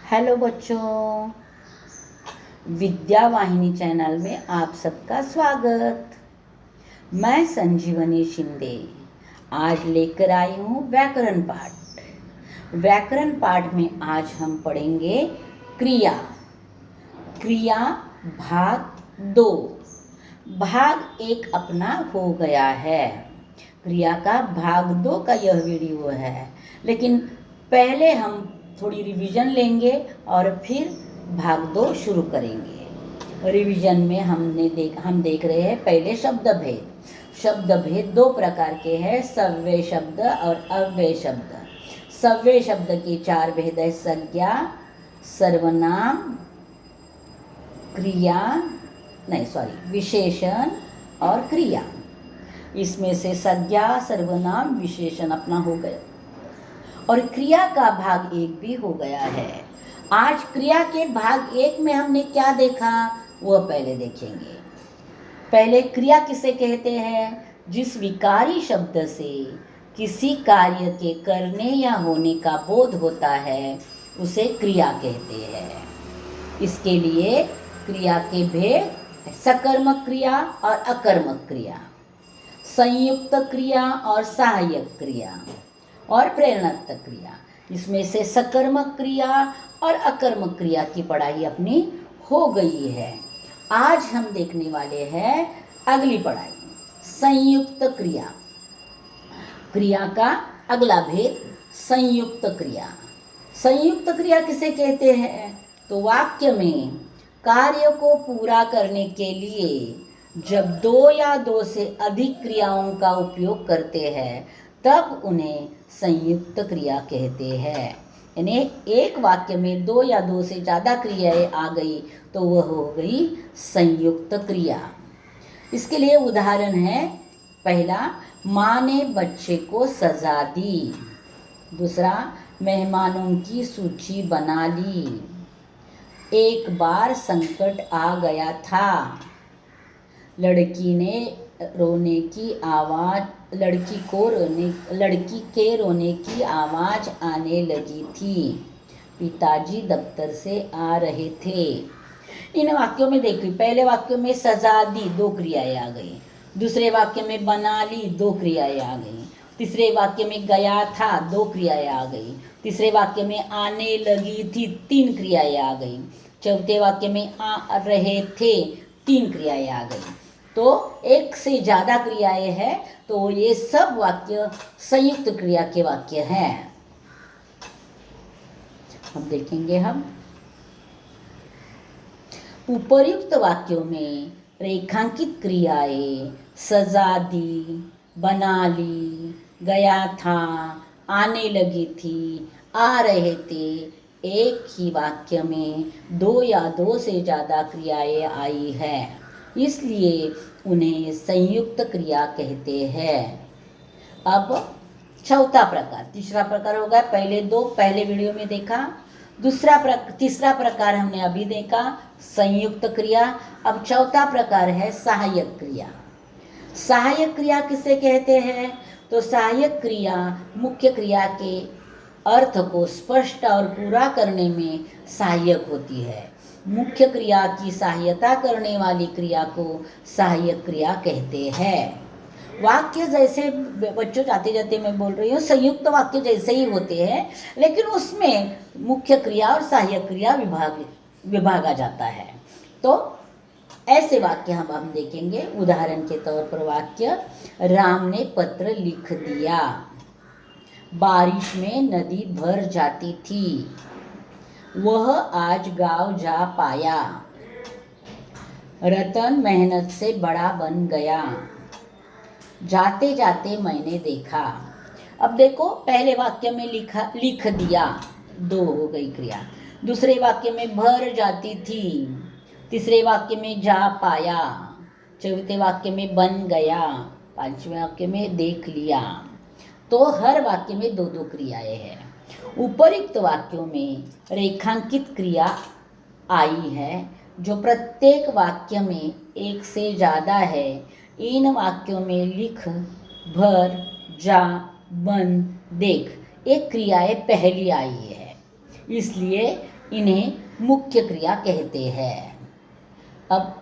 Hello बच्चों, विद्या वाहिनी channel में आप सबका स्वागत। मैं संजीवनी शिंदे आज लेकर आई हूँ व्याकरण पाठ। व्याकरण पाठ में आज हम पढ़ेंगे क्रिया। क्रिया भाग 2। भाग 1 अपना हो गया है। क्रिया का भाग 2 का यह वीडियो है, लेकिन पहले हम थोड़ी रिवीजन लेंगे और फिर भाग 2 शुरू करेंगे। रिवीजन में हम देख रहे हैं पहले शब्द भेद। शब्द भेद 2 प्रकार के हैं, सव्यय शब्द और अव्यय शब्द। सव्यय शब्द के 4 भेद है, संज्ञा, सर्वनाम, विशेषण और क्रिया। इसमें से संज्ञा, सर्वनाम, विशेषण अपना हो गया और क्रिया का भाग 1 भी हो गया है। आज क्रिया के भाग 1 में हमने क्या देखा वह पहले देखेंगे। पहले क्रिया किसे कहते हैं? जिस विकारी शब्द से किसी कार्य के करने या होने का बोध होता है उसे क्रिया कहते हैं। इसके लिए क्रिया के भेद सकर्मक क्रिया और अकर्मक क्रिया, संयुक्त क्रिया और सहायक क्रिया और प्रेरणात्मक क्रिया। इसमें से सकर्मक क्रिया और अकर्मक क्रिया की पढ़ाई अपनी हो गई है। आज हम देखने वाले हैं अगली पढ़ाई, संयुक्त क्रिया। क्रिया का अगला भेद संयुक्त क्रिया। संयुक्त क्रिया किसे कहते हैं? तो वाक्य में कार्य को पूरा करने के लिए जब 2 या 2 से अधिक क्रियाओं का उपयोग करते हैं तब उन्हें संयुक्त क्रिया कहते हैं। यानी एक वाक्य में 2 या 2 से ज़्यादा क्रियाएं आ गई तो वह हो गई संयुक्त क्रिया। इसके लिए उदाहरण है, पहला, माँ ने बच्चे को सजा दी। दूसरा, मेहमानों की सूची बना ली। एक बार संकट आ गया था। लड़की के रोने की आवाज़ आने लगी थी। पिताजी दफ्तर से आ रहे थे। इन वाक्यों में देखिए, पहले वाक्य में सजा दी 2 क्रियाएं आ गई, दूसरे वाक्य में बना ली 2 क्रियाएं आ गई, तीसरे वाक्य में गया था 2 क्रियाएं आ गई, तीसरे वाक्य में आने लगी थी 3 क्रियाएं आ गई, चौथे वाक्य में आ रहे थे 3 क्रियाएं आ गई। तो 1 से ज़्यादा क्रियाएं हैं तो ये सब वाक्य संयुक्त क्रिया के वाक्य हैं। अब देखेंगे हम उपर्युक्त वाक्यों में रेखांकित क्रियाएं सजा दी, बना ली, गया था, आने लगी थी, आ रहे थे, एक ही वाक्य में 2 या 2 से ज़्यादा क्रियाएं आई हैं, इसलिए उन्हें संयुक्त क्रिया कहते हैं। अब चौथा प्रकार, तीसरा प्रकार होगा, पहले 2 पहले वीडियो में देखा, तीसरा प्रकार हमने अभी देखा संयुक्त क्रिया। अब चौथा प्रकार है सहायक क्रिया। सहायक क्रिया किसे कहते हैं? तो सहायक क्रिया मुख्य क्रिया के अर्थ को स्पष्ट और पूरा करने में सहायक होती है। मुख्य क्रिया की सहायता करने वाली क्रिया को सहायक क्रिया कहते हैं। वाक्य जैसे बच्चों जाते जाते मैं बोल रही हूँ, संयुक्त वाक्य जैसे ही होते हैं, लेकिन उसमें मुख्य क्रिया और सहायक क्रिया विभागा जाता है। तो ऐसे वाक्य हम देखेंगे। उदाहरण के तौर पर वाक्य, राम ने पत्र लिख दिया। बारिश में नदी भर जाती थी। वह आज गांव जा पाया। रतन मेहनत से बड़ा बन गया। जाते जाते मैंने देखा। अब देखो, पहले वाक्य में लिख दिया 2 हो गई क्रिया, दूसरे वाक्य में भर जाती थी, तीसरे वाक्य में जा पाया, चौथे वाक्य में बन गया, पांचवें वाक्य में देख लिया। तो हर वाक्य में 2-2 क्रियाएं हैं। उपयुक्त वाक्यों में रेखांकित क्रिया आई है जो प्रत्येक वाक्य में 1 से ज़्यादा है। इन वाक्यों में लिख, भर, जा, बन, देख एक क्रियाएं पहली आई है, इसलिए इन्हें मुख्य क्रिया कहते हैं। अब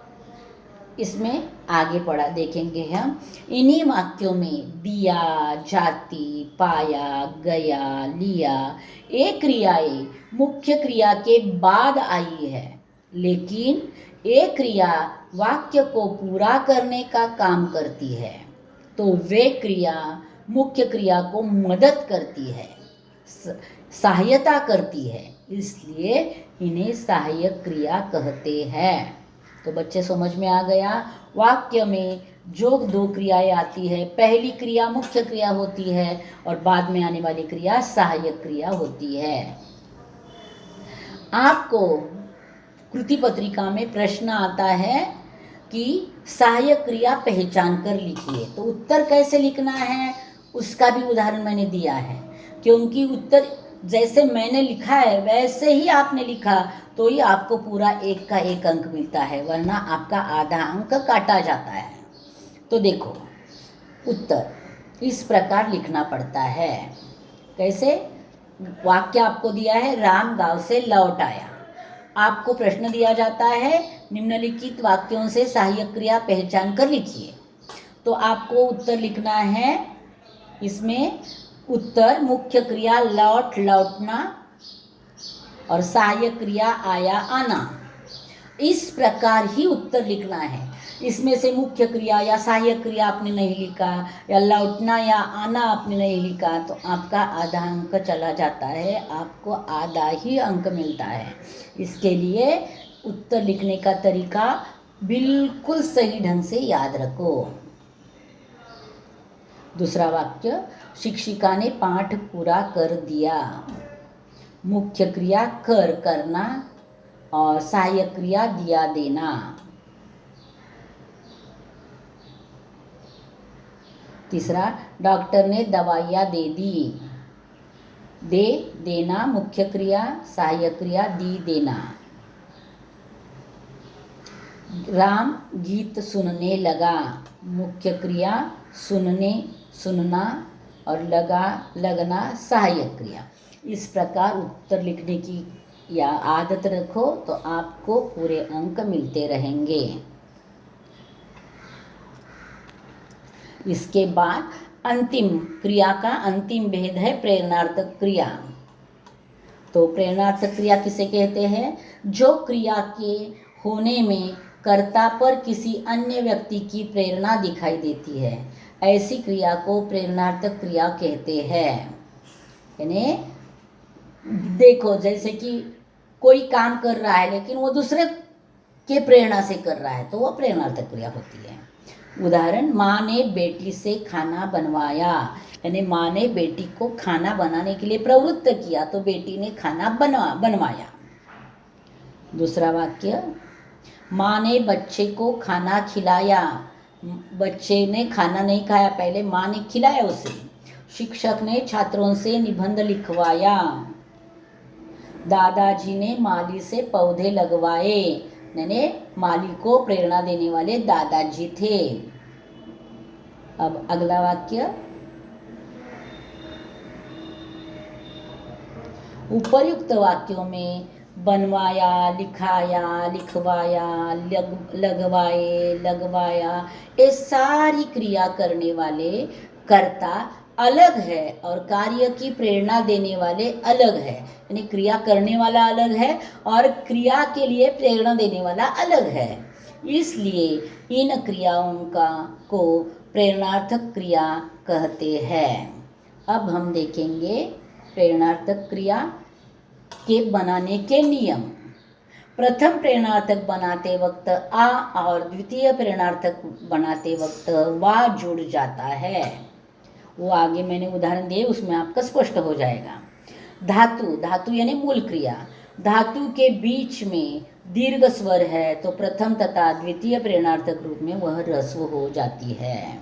इसमें आगे पढ़ा देखेंगे हम। इन्हीं वाक्यों में दिया, जाति, पाया, गया, लिया ये क्रियाएं मुख्य क्रिया के बाद आई है, लेकिन ये क्रिया वाक्य को पूरा करने का काम करती है, तो वे क्रिया मुख्य क्रिया को मदद करती है, सहायता करती है, इसलिए इन्हें सहायक क्रिया कहते हैं। तो बच्चे समझ में आ गया। वाक्य में जो दो क्रियाएं आती है, पहली क्रिया मुख्य क्रिया होती है और बाद में आने वाली क्रिया सहायक क्रिया होती है। आपको कृति पत्रिका में प्रश्न आता है कि सहायक क्रिया पहचान कर लिखिए, तो उत्तर कैसे लिखना है उसका भी उदाहरण मैंने दिया है, क्योंकि उत्तर जैसे मैंने लिखा है वैसे ही आपने लिखा तो ही आपको पूरा 1 का 1 अंक मिलता है, वरना आपका आधा अंक काटा जाता है। तो देखो, उत्तर इस प्रकार लिखना पड़ता है। कैसे? वाक्य आपको दिया है, राम गांव से लौट आया। आपको प्रश्न दिया जाता है, निम्नलिखित वाक्यों से सहायक क्रिया पहचान कर लिखिए। तो आपको उत्तर लिखना है, इसमें उत्तर मुख्य क्रिया लौट, लौटना, और सहायक क्रिया आया, आना। इस प्रकार ही उत्तर लिखना है। इसमें से मुख्य क्रिया या सहायक क्रिया आपने नहीं लिखा, या लौटना या आना आपने नहीं लिखा, तो आपका आधा अंक चला जाता है, आपको आधा ही अंक मिलता है। इसके लिए उत्तर लिखने का तरीका बिल्कुल सही ढंग से याद रखो। दूसरा वाक्य, शिक्षिका ने पाठ पूरा कर दिया। मुख्य क्रिया कर, करना, और सहायक क्रिया दिया, देना। तीसरा, डॉक्टर ने दवाइयाँ दे दी। दे, देना मुख्य क्रिया, सहायक क्रिया दी, देना। राम गीत सुनने लगा। मुख्य क्रिया सुनने, सुनना, और लगा, लगना, सहायक क्रिया। इस प्रकार उत्तर लिखने की या आदत रखो तो आपको पूरे अंक मिलते रहेंगे। इसके बाद अंतिम क्रिया का अंतिम भेद है प्रेरणार्थक क्रिया। तो प्रेरणार्थक क्रिया किसे कहते हैं? जो क्रिया के होने में कर्ता पर किसी अन्य व्यक्ति की प्रेरणा दिखाई देती है, ऐसी क्रिया को प्रेरणार्थक क्रिया कहते हैं। यानी देखो, जैसे कि कोई काम कर रहा है लेकिन वो दूसरे के प्रेरणा से कर रहा है, तो वो प्रेरणार्थक क्रिया होती है। उदाहरण, माँ ने बेटी से खाना बनवाया, यानी माँ ने बेटी को खाना बनाने के लिए प्रवृत्त किया, तो बेटी ने खाना बनवाया। दूसरा वाक्य, माँ ने बच्चे को खाना खिलाया। बच्चे ने खाना नहीं खाया, पहले माँ ने खिलाया उसे। शिक्षक ने छात्रों से निबंध लिखवाया। दादाजी ने माली से पौधे लगवाए, यानी माली को प्रेरणा देने वाले दादाजी थे। अब अगला वाक्य, उपर्युक्त वाक्यों में बनवाया, लिखाया, लिखवाया, लगवाए, लगवाया, ये सारी क्रिया करने वाले कर्ता अलग है और कार्य की प्रेरणा देने वाले अलग है। यानी क्रिया करने वाला अलग है और क्रिया के लिए प्रेरणा देने वाला अलग है। इसलिए इन क्रियाओं को प्रेरणार्थक क्रिया कहते हैं। अब हम देखेंगे प्रेरणार्थक क्रिया के बनाने के नियम। प्रथम प्रेरणार्थक बनाते वक्त आ और द्वितीय प्रेरणार्थक बनाते वक्त वा जुड़ जाता है। वो आगे मैंने उदाहरण दिए, उसमें आपका स्पष्ट हो जाएगा। धातु, धातु यानी मूल क्रिया। धातु के बीच में दीर्घ स्वर है तो प्रथम तथा द्वितीय प्रेरणार्थक रूप में वह ह्रस्व हो जाती है।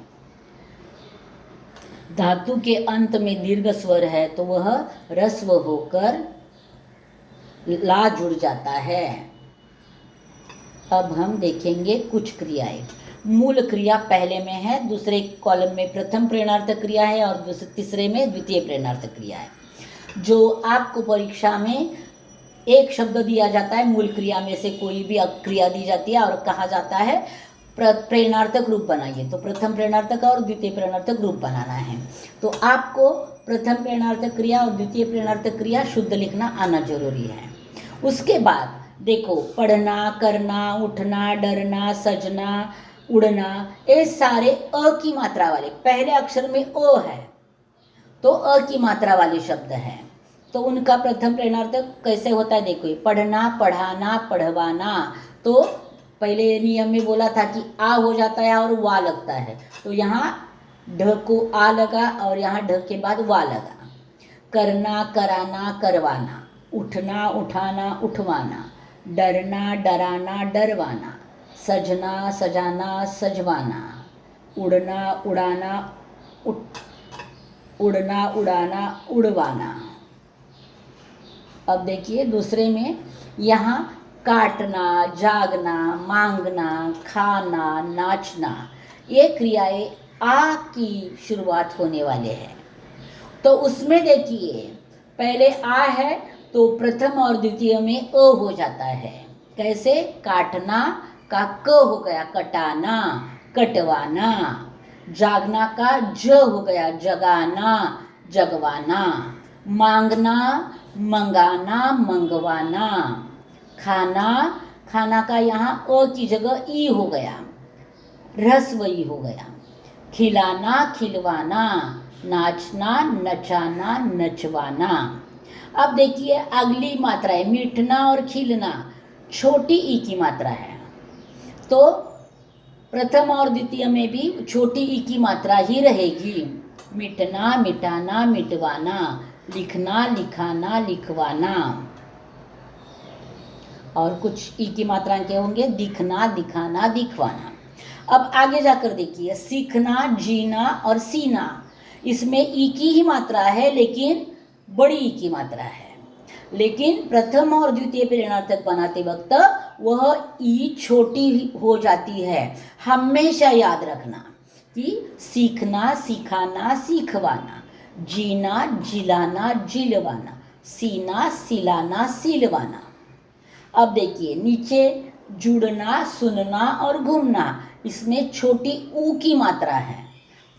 धातु के अंत में दीर्घ स्वर है तो वह ह्रस्व होकर ला जुड़ जाता है। अब हम देखेंगे कुछ क्रियाएं। मूल क्रिया पहले में है, दूसरे कॉलम में प्रथम प्रेरणार्थक क्रिया है और तीसरे में द्वितीय प्रेरणार्थक क्रिया है। जो आपको परीक्षा में एक शब्द दिया जाता है, मूल क्रिया में से कोई भी क्रिया दी जाती है और कहा जाता है प्रेरणार्थक रूप बनाइए। तो प्रथम प्रेरणार्थक और द्वितीय प्रेरणार्थक रूप बनाना है। तो आपको प्रथम प्रेरणार्थक क्रिया और द्वितीय प्रेरणार्थक क्रिया शुद्ध लिखना आना जरूरी है। उसके बाद देखो, पढ़ना, करना, उठना, डरना, सजना, उड़ना, ये सारे अ की मात्रा वाले, पहले अक्षर में अ है तो अ की मात्रा वाले शब्द हैं। तो उनका प्रथम प्रेरणार्थक कैसे होता है देखो, पढ़ना, पढ़ाना, पढ़वाना। तो पहले नियम में बोला था कि आ हो जाता है और वा लगता है, तो यहाँ ढ को आ लगा और यहाँ ढ के बाद वा लगा। करना, कराना, करवाना, उठना, उठाना, उठवाना, डरना, डराना, डरवाना, सजना, सजाना, सजवाना, उड़ना, उड़ाना, उड़ना, उड़ाना, उड़वाना। अब देखिए दूसरे में, यहाँ काटना, जागना, मांगना, खाना, नाचना, ये क्रियाएं आ की शुरुआत होने वाले हैं। तो उसमें देखिए पहले आ है तो प्रथम और द्वितीय में अ हो जाता है। कैसे, काटना का क हो गया कटाना, कटवाना, जागना का ज हो गया जगाना, जगवाना, मांगना, मंगाना, मंगवाना, खाना, खाना का यहाँ अ की जगह ई हो गया, ह्रस्व ई हो गया, खिलाना, खिलवाना, नाचना, नचाना, नचवाना। अब देखिए अगली मात्रा है मीठना और खिलना, छोटी ई की मात्रा है। तो प्रथम और द्वितीय में भी छोटी ई की मात्रा ही रहेगी। मिटना, मिटाना, मिटवाना, लिखना, लिखाना, लिखवाना। और कुछ ई की मात्राएं क्या होंगे, दिखना, दिखाना, दिखवाना। अब आगे जाकर देखिए, सीखना, जीना और सीना, इसमें ई की ही मात्रा है लेकिन बड़ी ई की मात्रा है। लेकिन प्रथम और द्वितीय प्रेरणार्थक बनाते वक्त वह ई छोटी हो जाती है। हमेशा याद रखना कि सीखना, सिखाना, सीखवाना, जीना, जिलाना, जिलवाना, सीना, सिलाना, सिलवाना। अब देखिए नीचे जुड़ना, सुनना और घूमना, इसमें छोटी ऊ की मात्रा है।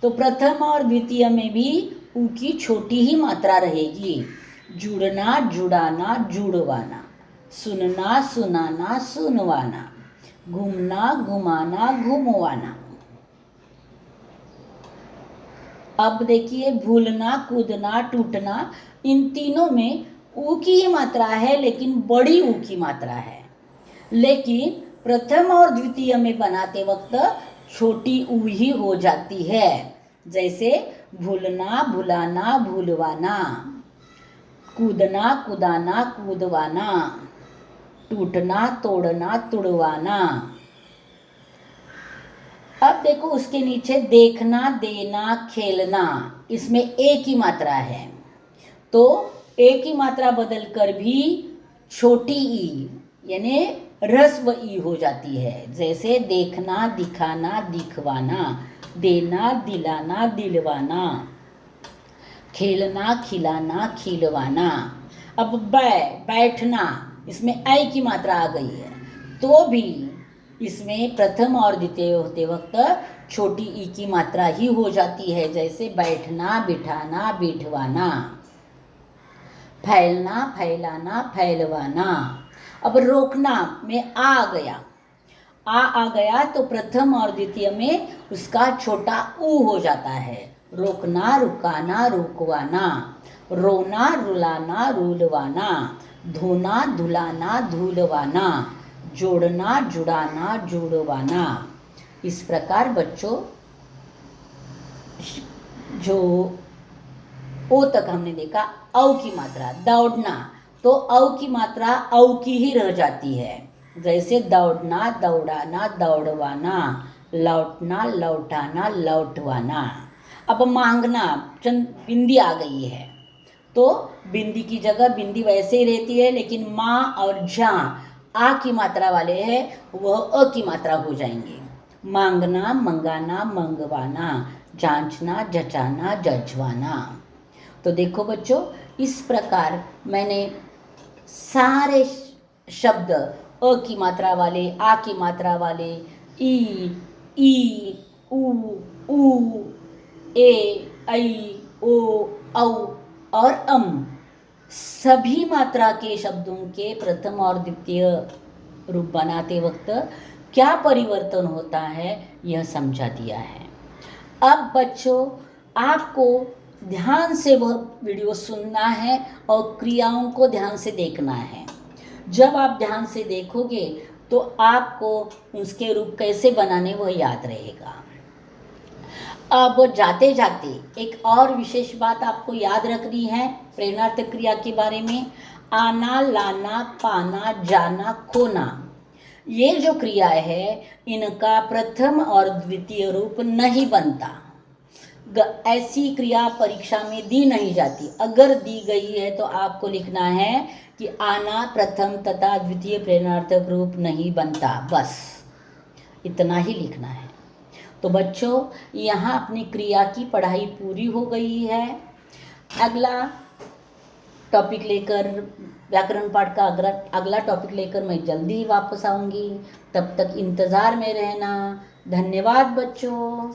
तो प्रथम और द्वितीय में भी ऊ की छोटी ही मात्रा रहेगी। जुड़ना, जुड़ाना, जुड़वाना, सुनना, सुनाना, सुनवाना, घूमना, घुमाना, घुमवाना। अब देखिए भूलना, कूदना, टूटना, इन तीनों में ऊ की ही मात्रा है लेकिन बड़ी ऊ की मात्रा है। लेकिन प्रथम और द्वितीय में बनाते वक्त छोटी ऊ ही हो जाती है। जैसे भूलना, भुलाना, भूलवाना, कूदना, कुदाना, कूदवाना, टूटना, तोड़ना, तुड़वाना। अब देखो उसके नीचे देखना, देना, खेलना, इसमें ए की मात्रा है। तो ए की मात्रा बदलकर भी छोटी ई यानी ह्रस्व ई हो जाती है। जैसे देखना, दिखाना, दिखवाना, देना, दिलाना, दिलवाना, खेलना, खिलाना, खिलवाना। अब बैठना, इसमें ऐ की मात्रा आ गई है तो भी इसमें प्रथम और द्वितीय होते वक्त छोटी ई की मात्रा ही हो जाती है। जैसे बैठना, बिठाना, बिठवाना, फैलना, फैलाना, फैलवाना। अब रोकना में आ गया, आ गया तो प्रथम और द्वितीय में उसका छोटा ऊ हो जाता है। रोकना, रुकाना, रुकवाना, रोना, रुलाना, रुलवाना, धोना, धुलाना, धुलवाना, जोड़ना, जुड़ाना, जुड़वाना। इस प्रकार बच्चों जो ओ तक हमने देखा, औ की मात्रा दौड़ना, तो औ की मात्रा औ की ही रह जाती है। जैसे दौड़ना, दौड़ाना, दौड़वाना, लौटना, लौटाना, लौटवाना। अब मांगना, बिंदी आ गई है तो बिंदी की जगह बिंदी वैसे ही रहती है लेकिन माँ और जा आ की मात्रा वाले हैं वह अ की मात्रा हो जाएंगे। मांगना, मंगाना, मंगवाना, जांचना, जचाना, जजवाना। तो देखो बच्चों, इस प्रकार मैंने सारे शब्द अ की मात्रा वाले, आ की मात्रा वाले, ई, ऊ, ए, ऐ, ओ, औ और सभी मात्रा के शब्दों के प्रथम और द्वितीय रूप बनाते वक्त क्या परिवर्तन होता है यह समझा दिया है। अब बच्चों आपको ध्यान से वह वीडियो सुनना है और क्रियाओं को ध्यान से देखना है। जब आप ध्यान से देखोगे तो आपको उसके रूप कैसे बनाने वह याद रहेगा। अब जाते जाते एक और विशेष बात आपको याद रखनी है प्रेरणार्थक क्रिया के बारे में। आना, लाना, पाना, जाना, खोना, ये जो क्रिया है इनका प्रथम और द्वितीय रूप नहीं बनता। ऐसी क्रिया परीक्षा में दी नहीं जाती। अगर दी गई है तो आपको लिखना है कि आना प्रथम तथा द्वितीय प्रेरणार्थक रूप नहीं बनता, बस इतना ही लिखना है। तो बच्चों यहाँ अपनी क्रिया की पढ़ाई पूरी हो गई है। अगला टॉपिक लेकर, व्याकरण पाठ का अगला टॉपिक लेकर मैं जल्दी ही वापस आऊँगी। तब तक इंतज़ार में रहना। धन्यवाद बच्चों।